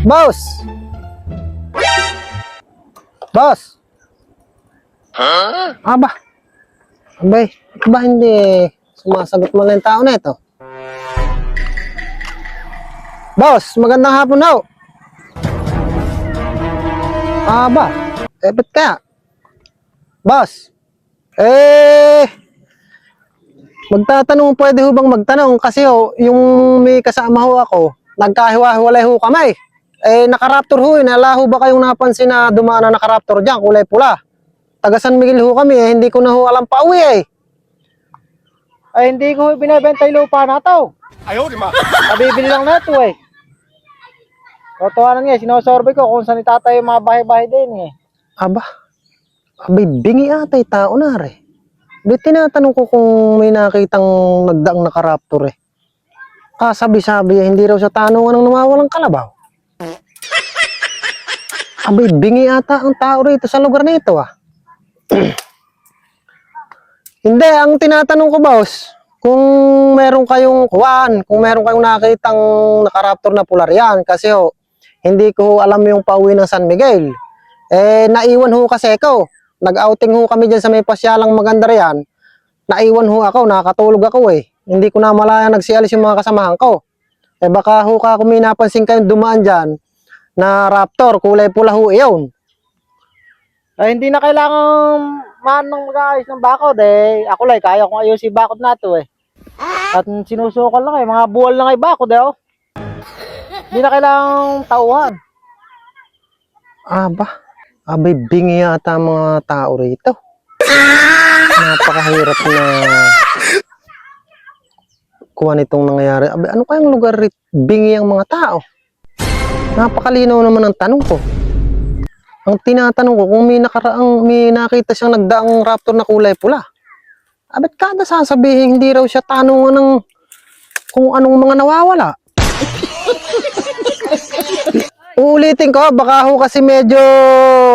Boss! Boss! Aba? Abay, ba hindi sumasagot mo lang yung tao na ito? Boss, magandang hapon ho! Aba, ba't kaya? Boss, magtatanong, pwede ho bang magtanong? Kasi ho, yung may kasama ho ako, nagkahiwa-hiwalay ho kami. Naka-Raptor ho, nala ho ba kayong napansin na dumaan na naka-Raptor dyan, kulay pula? Taga San Miguel ho kami, hindi ko na ho alam pa uwi Ay, hindi ko binibenta yung lupa na to. Ayaw, di ba? Nabibili lang na ito eh. Totohanan nga, sinosorbe ko kung saan itatay yung mga bahay-bahay din eh. Aba, abay, bingi ata yung tao na rin. Ba't tinatanong ko kung may nakitang nagdaang naka-Raptor eh. Kasabi-sabi, hindi raw sa tanungan ng nawawalang kalabaw. Abay, bingi ata ang tao rito sa lugar na ito ah. Hindi, ang tinatanong ko boss, kung meron kayong kuwan, kung meron kayong nakitang naka-Raptor na pula riyan, kasi ho, hindi ko alam yung pauwi ng San Miguel. Naiwan ho kasi ako. Nag-outing ho kami dyan sa may pasyalang maganda riyan. Naiwan ho ako, nakatulog ako eh. Hindi ko na malaya nagsialis yung mga kasamahan ko. Baka ho ka kung may napansin kayong dumaan dyan na Raptor, kulay pula ho iyon. Ay, hindi na kailangan manong mag-aayos ng bakod eh. Ako lang, kaya kong ayusin bakod na ito eh. At sinusukal lang eh, mga buwal lang ay bakod eh oh. Hindi na kailangang tauhan. Aba, abay bingi yata ang mga tao rito. Napakahirap na kuha nitong nangyayari. Abay, ano kayang lugar rito? Bingi ang mga tao. Napakalinaw naman ang tanong ko. Ang tinatanong ko kung may nakita siyang nagdaang Raptor na kulay pula. Abet kada sasabihin hindi raw siya tanungan ng kung anong mga nawawala. Uulitin ko, baka ho kasi medyo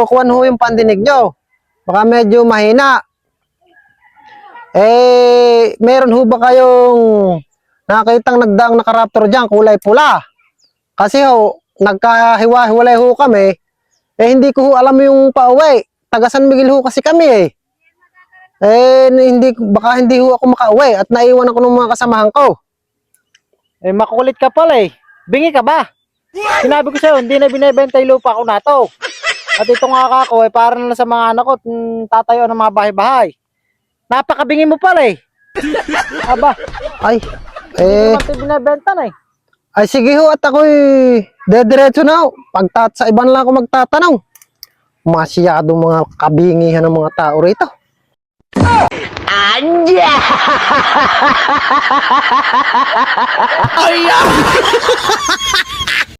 kuwan ho yung pandinig nyo. Baka medyo mahina. Meron ho ba kayong nakitang nagdaang naka-Raptor dyan, kulay pula? Kasi ho, nagkahiwa-hiwalay ho kami. Hindi ko ho alam yung pauwi. Taga San Miguel ho kasi kami baka hindi ho ako makauwi at naiwan ako ng mga kasamahan ko. Makukulit ka pala eh. Bingi ka ba? Sinabi ko sa'yo, hindi na binibenta yung lupa ko na to. At ito nga ako eh, para na sa mga anak ko, tatayo ng mga bahay-bahay. Napakabingi mo pala eh. Aba, Ay, hindi naman ito binibenta na eh. ay sige ho at ako'y dediretso na ho. Sa iban lang ako magtatanong. Masyadong mga kabingihan ng mga tao rito. Anya! Ay!